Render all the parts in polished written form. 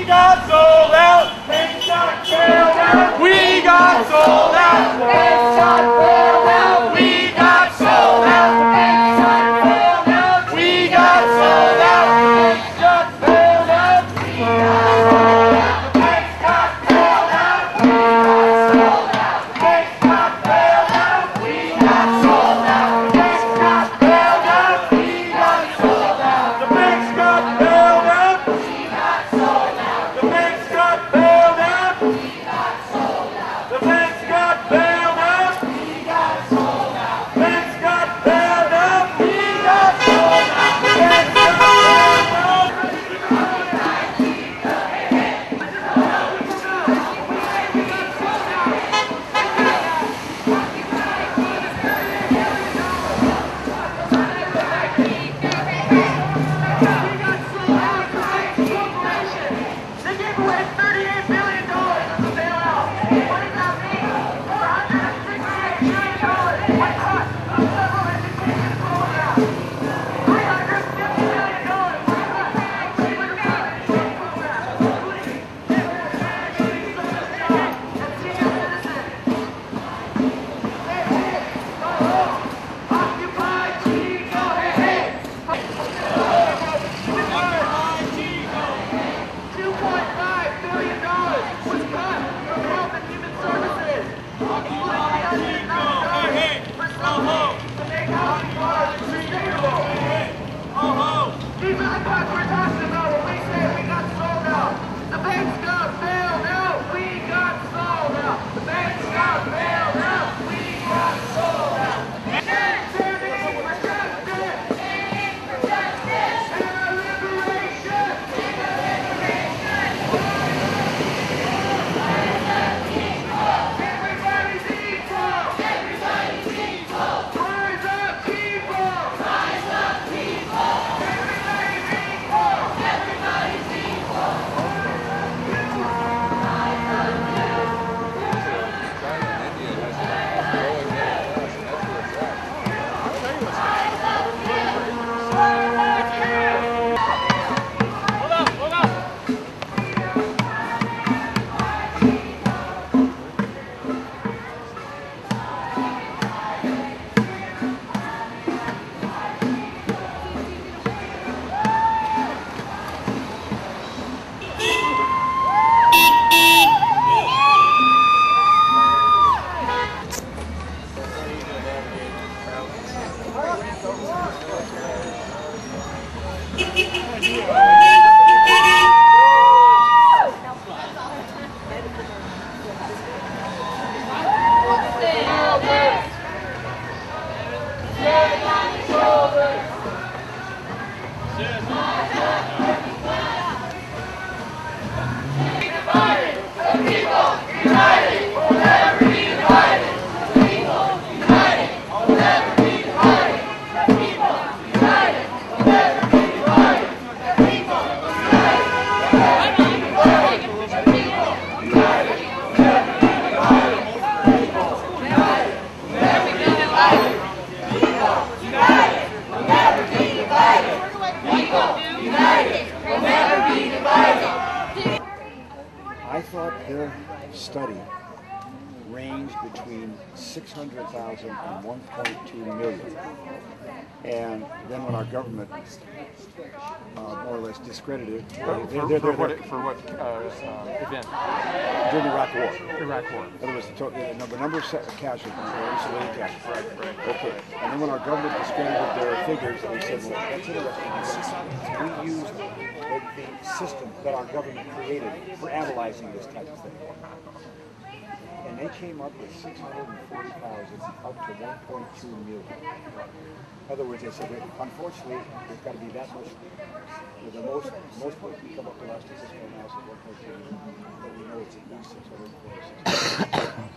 got sold out. Things got failed out. We got sold out. Things got failed out. We got sold out. Things got failed out. We got sold out. Things got failed out. We got sold out. Things got failed out. We got sold out. Things got failed out. We got sold out. The banks got failed out. We got sold out. The banks got failed out. We got sold out. The banks got bailed out. We got sold out. Banks got bailed out. We got sold out. The banks got bailed out. They gave away $38 billion as a bailout. What does that mean? $468 billion. What cost of several education programs? $350 billion. What cost of labor education programs, including social job and senior citizens. Hey, hey, go home. Occupy Chico. Hey, hey. $2.5 billion. I thought their study ranged between 600,000 and 1.2 million. And then when our government more or less discredited For what event? during the Iraq War. Iraq War. In other words, the number of casualties, civilian casualties. Okay. And then when our government discredited their figures, they said, well, that's interesting. We used the system that our government created for analyzing this type of thing. And they came up with 640,000 up to 1.2 million. In other words, they said, unfortunately, there's got to be that much. The most point we come up with our statistical analysis is 1.2 million, but we know it's at least 646,000.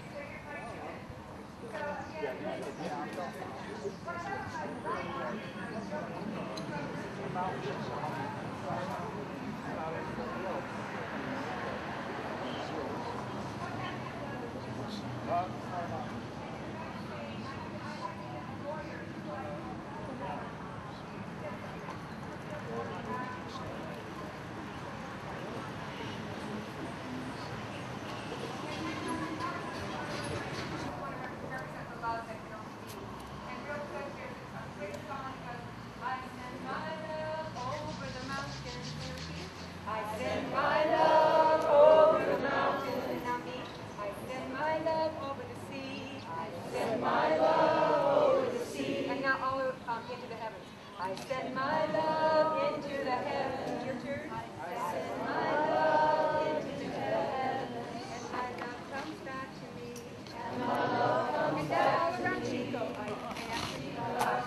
I send my love into the heavens. Your turn. I send my love into the heavens. And my love comes back to me. And my love comes back to me. Chico. I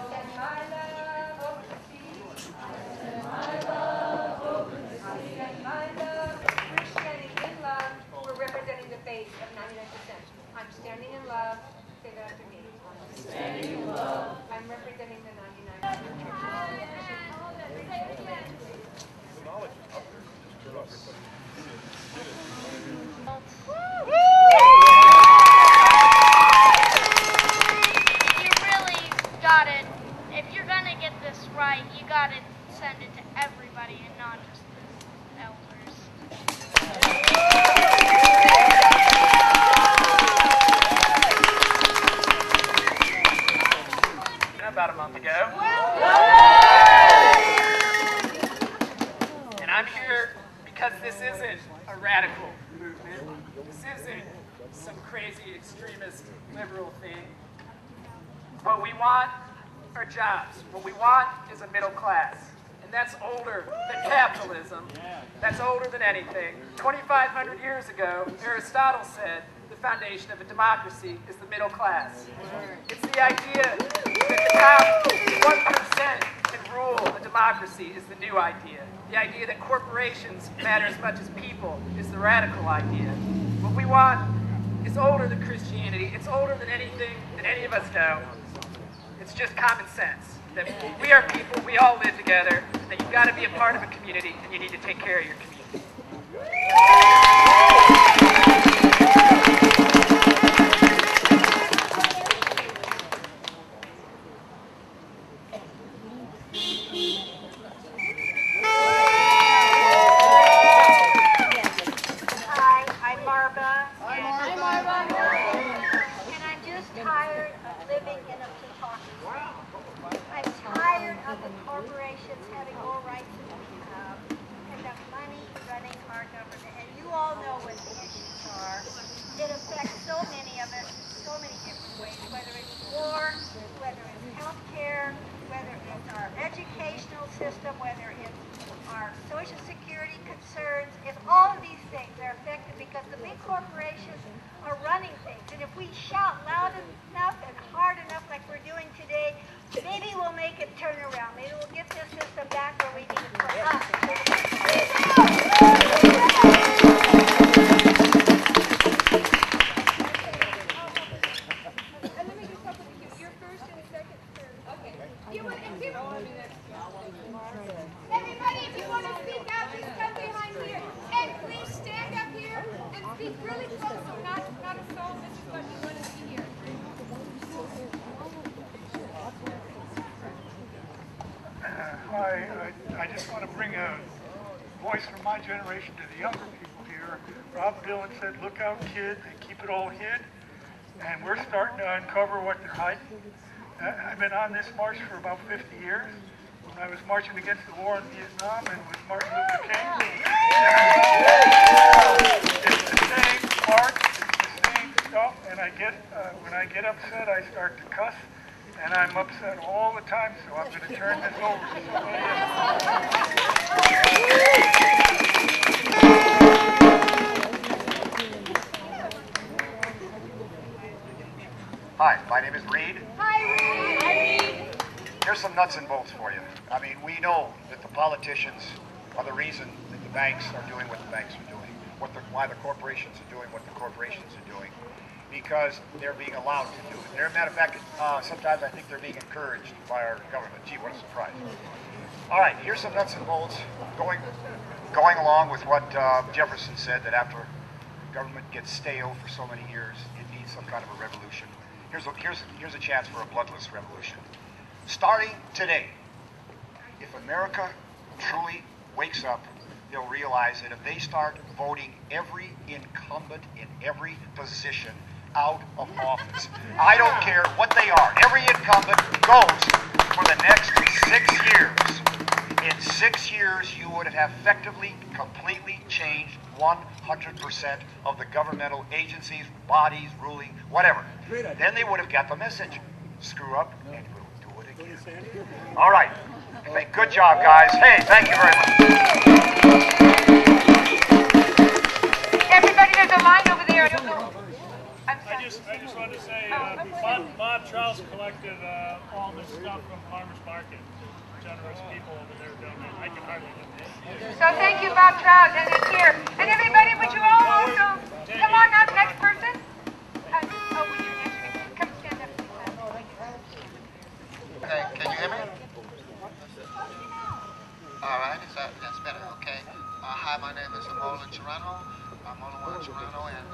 send my love over the sea. I send my love over the sea. I send my love. We're standing in love. We're representing the base of 99%. I'm standing in love. Say that after me. Standing in love. I'm representing the 99%. You really got it. If you're gonna get this right, you gotta send it to everybody and not just the elders. About a month ago. And I'm here because this isn't a radical movement. This isn't some crazy extremist liberal thing. What we want are jobs. What we want is a middle class. And that's older than capitalism. That's older than anything. 2,500 years ago, Aristotle said the foundation of a democracy is the middle class. It's the idea that the top 1% can rule a democracy is the new idea. The idea that corporations matter as much as people is the radical idea. What we want is older than Christianity. It's older than anything that any of us know. It's just common sense. That we are people, we all live together, that you've got to be a part of a community and you need to take care of your community. I just want to bring a voice from my generation to the younger people here. where Rob Dylan said, "Look out, kid, they keep it all hid." And we're starting to uncover what they're hiding. I've been on this march for about 50 years. When I was marching against the war in Vietnam and with Martin Luther King. It's the same march, it's the same stuff, and when I get upset, I start to cuss, and I'm upset all the time, so I'm going to turn this over to somebody else. Hi, my name is Reed. Hi, Reed. Here's some nuts and bolts for you. I mean, we know that the politicians are the reason that the banks are doing what the banks are doing, why the corporations are doing what the corporations are doing, because they're being allowed to do it. As a matter of fact, sometimes I think they're being encouraged by our government. Gee, what a surprise. All right, here's some nuts and bolts going along with what Jefferson said, that after government gets stale for so many years, it needs some kind of a revolution. Here's a chance for a bloodless revolution. Starting today, if America truly wakes up, they'll realize that if they start voting every incumbent in every position out of office, I don't care what they are, every incumbent goes for the next 6 years. In 6 years, you would have effectively, completely changed 100% of the governmental agencies, bodies, ruling, whatever. Then they would have got the message. Screw up and we'll do it again. All right. Good job, guys. Hey, thank you very much. Everybody, there's a line over there. I'm sorry. I just wanted to say, Bob Charles collected all this stuff from Farmers Market. Generous people over there donating. I can hardly get this. So thank you, Bob Trout, and it's here. And everybody, would you all also come on up, next person? Will you come stand up, please? Okay, can you hear me? All right, that's better. Okay. Hi, my name is Amola Chirano. I'm Amola Chirano, and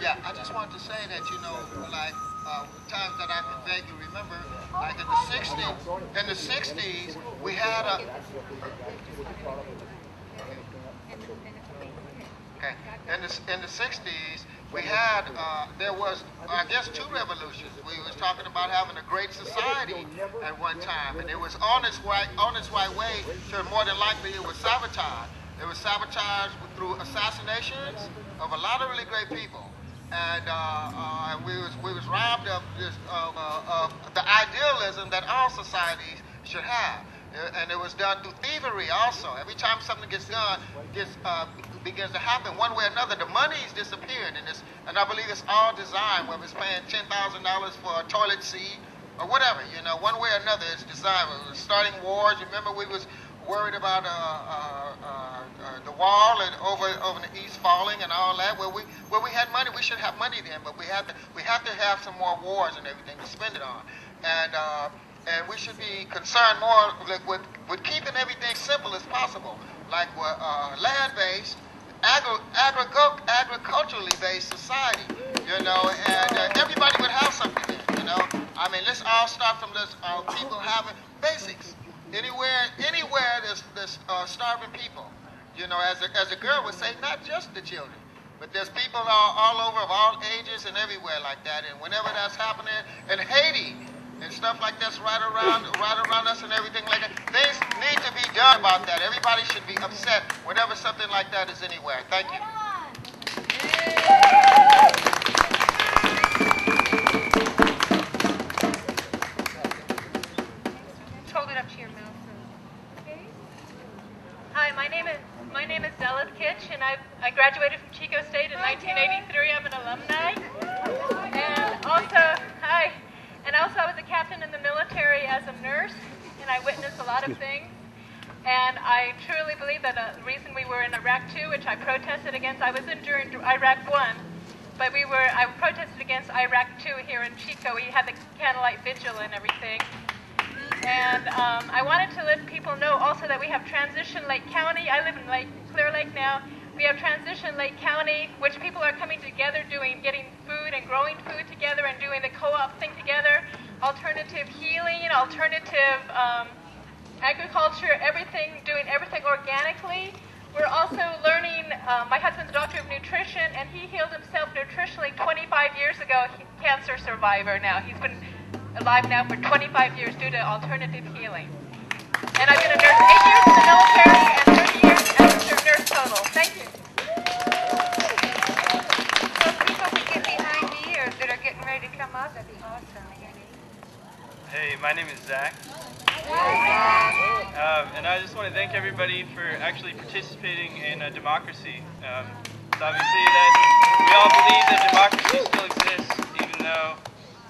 yeah, I just wanted to say that, you know, like times that I can vaguely remember, like in the 60s, we had a. Okay. In the 60s, we had, there was, I guess, 2 revolutions. We was talking about having a great society at one time, and it was on its way to more than likely it was sabotage. It was sabotage through assassinations of a lot of really great people, and we was robbed of this the idealism that all societies should have. And it was done through thievery also. Every time something begins to happen one way or another, the money's disappeared, and I believe it's all designed, whether it's paying $10,000 for a toilet seat or whatever, you know, one way or another it's designed. We were starting wars. Remember, we was worried about the wall and over the east falling and all that. Where we had money, we should have money then, but we have to have some more wars and everything to spend it on, and we should be concerned more with keeping everything simple as possible, like land-based, agriculturally based society, you know, and everybody would have something there, you know. I mean, let's all start from this, people having basics. Anywhere there's starving people, you know, as a girl would say, not just the children, but there's people all over of all ages and everywhere like that, and whenever that's happening, in Haiti, and stuff like that's right around us and everything like that. Things need to be done about that. Everybody should be upset whenever something like that is anywhere. Thank you. Hold it up to your mouth. Okay. Hi, my name is Della Kitch, and I graduated from Chico State in 1983. I'm an alumni, and also I was a captain in the military as a nurse, and I witnessed a lot of things. And I truly believe that the reason we were in Iraq 2, which I protested against, I was in during Iraq 1, but I protested against Iraq 2 here in Chico. We had the candlelight vigil and everything. And I wanted to let people know also that we have Transition Lake County. I live in Clear Lake now. We have Transition Lake County, which people are coming together getting food and growing food together and doing the co-op thing together. Alternative healing, alternative agriculture, doing everything organically. We're also learning, my husband's a doctor of nutrition, and he healed himself nutritionally 25 years ago, cancer survivor now. He's been alive now for 25 years due to alternative healing. And I've been a nurse 8 years in the military and 30 years as a nurse total. Thank you. So if people could get behind me or that are getting ready to come up, that'd be awesome. Hey, my name is Zach. And I just want to thank everybody for actually participating in a democracy. It's obviously that we all believe that democracy still exists, even though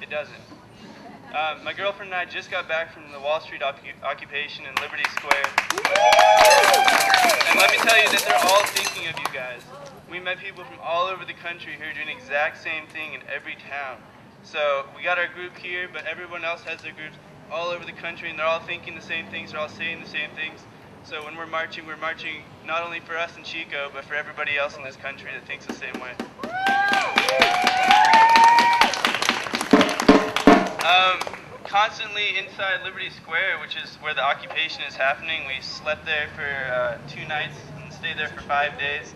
it doesn't. My girlfriend and I just got back from the Wall Street occupation in Liberty Square. And let me tell you that they're all thinking of you guys. We met people from all over the country who are doing the exact same thing in every town. So we got our group here, but everyone else has their groups all over the country, and they're all thinking the same things, they're all saying the same things. So when we're marching not only for us in Chico, but for everybody else in this country that thinks the same way. Constantly inside Liberty Square, which is where the occupation is happening, we slept there for 2 nights and stayed there for 5 days.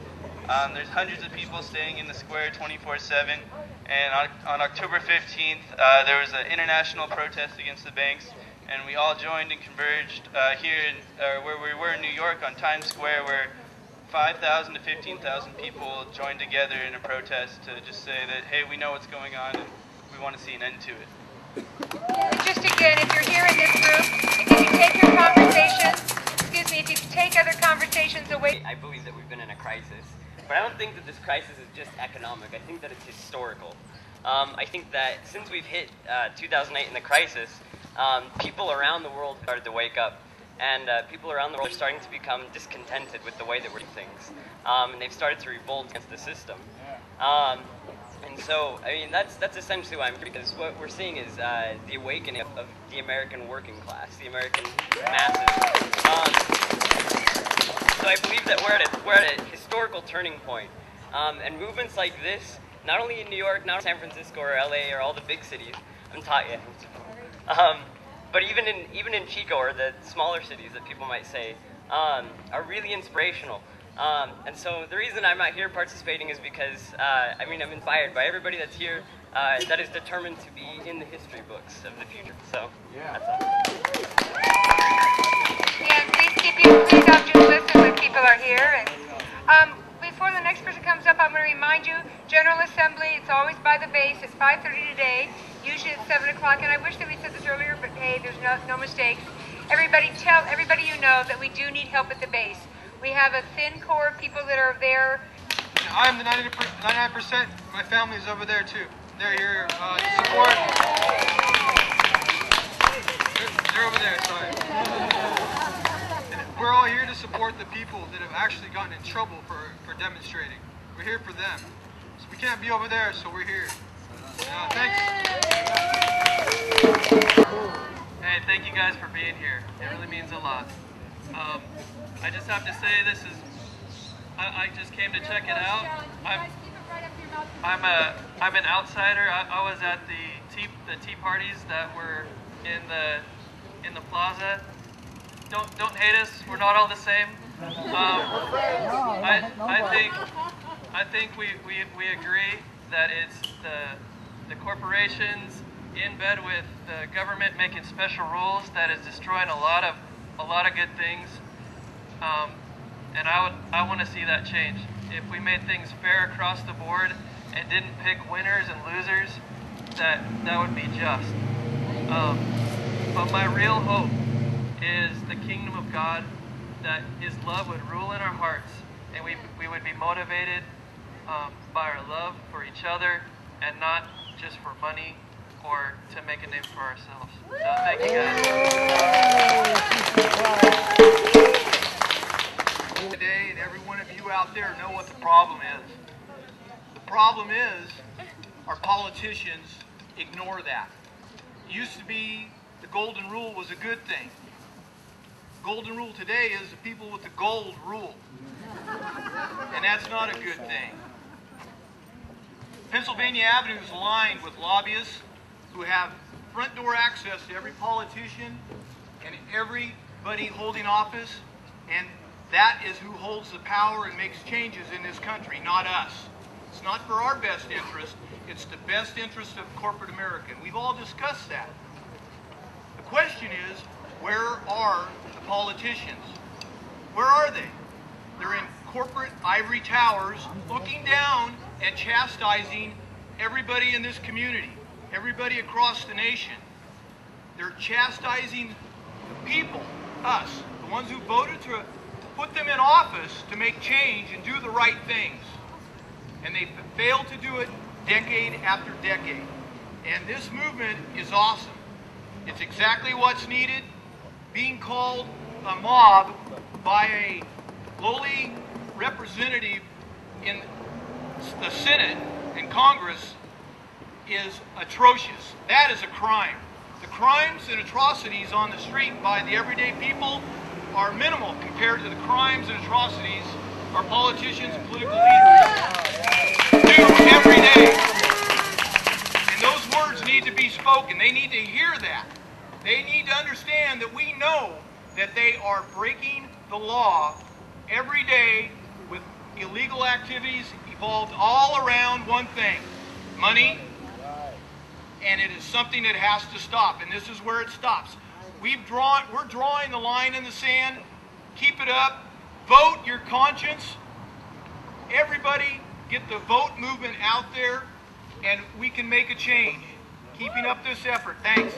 There's hundreds of people staying in the square 24/7. And on October 15th, there was an international protest against the banks, and we all joined and converged here where we were in New York on Times Square, where 5,000 to 15,000 people joined together in a protest to just say that, hey, we know what's going on and we want to see an end to it. Just again, if you're here in this group, if you take your conversations, if you take other conversations away. I believe that we've been in a crisis. But I don't think that this crisis is just economic. I think that it's historical. I think that since we've hit 2008 in the crisis, people around the world started to wake up. And people around the world are starting to become discontented with the way that we're doing things. And they've started to revolt against the system. And so, I mean, that's essentially why I'm here, because what we're seeing is the awakening of the American working class, the American masses. So I believe that we're at a historical turning point. And movements like this, not only in New York, not San Francisco or LA or all the big cities, but even in Chico or the smaller cities that people might say, are really inspirational. And so the reason I'm not here participating is because, I mean, I'm inspired by everybody that's here that is determined to be in the history books of the future. So, that's all. Yeah, please don't just listen when people are here. And before the next person comes up, I'm going to remind you, General Assembly, it's always by the base. It's 5:30 today, usually at 7 o'clock. And I wish that we said this earlier, but hey, there's no mistakes. Everybody, tell everybody you know that we do need help at the base. We have a thin core of people that are there. I'm the 99%. My family's over there too. They're here to support. They're over there, sorry. And we're all here to support the people that have actually gotten in trouble for demonstrating. We're here for them. So we can't be over there, so we're here. Thanks. Hey, thank you guys for being here. It really means a lot. I just have to say I just came to check it out. I'm an outsider. I was at the tea parties that were in the plaza. Don't hate us. We're not all the same. I think we agree that it's the corporations in bed with the government making special rules that is destroying a lot of good things. And I want to see that change. If we made things fair across the board and didn't pick winners and losers, that would be just. But my real hope is the kingdom of God, that His love would rule in our hearts, and we would be motivated by our love for each other and not just for money or to make a name for ourselves. So thank you guys. Today, and every one of you out there know what the problem is. The problem is our politicians ignore that. It used to be the golden rule was a good thing. Golden rule today is the people with the gold rule. And that's not a good thing. Pennsylvania Avenue is lined with lobbyists who have front door access to every politician and every holding office, and that is who holds the power and makes changes in this country, not us. It's not for our best interest, it's the best interest of corporate America. We've all discussed that. The question is, where are the politicians? Where are they? They're in corporate ivory towers looking down and chastising everybody in this community, everybody across the nation. They're chastising the people, us, the ones who voted to put them in office to make change and do the right things. And they failed to do it decade after decade. And this movement is awesome. It's exactly what's needed. Being called a mob by a lowly representative in the Senate and Congress is atrocious. That is a crime. The crimes and atrocities on the street by the everyday people are minimal compared to the crimes and atrocities our politicians and political leaders do every day. And those words need to be spoken. They need to hear that. They need to understand that we know that they are breaking the law every day with illegal activities evolved all around one thing: money. And it is something that has to stop, and this is where it stops. We're drawing the line in the sand. Keep it up. Vote your conscience. Everybody get the vote movement out there, and we can make a change. Keeping up this effort. Thanks.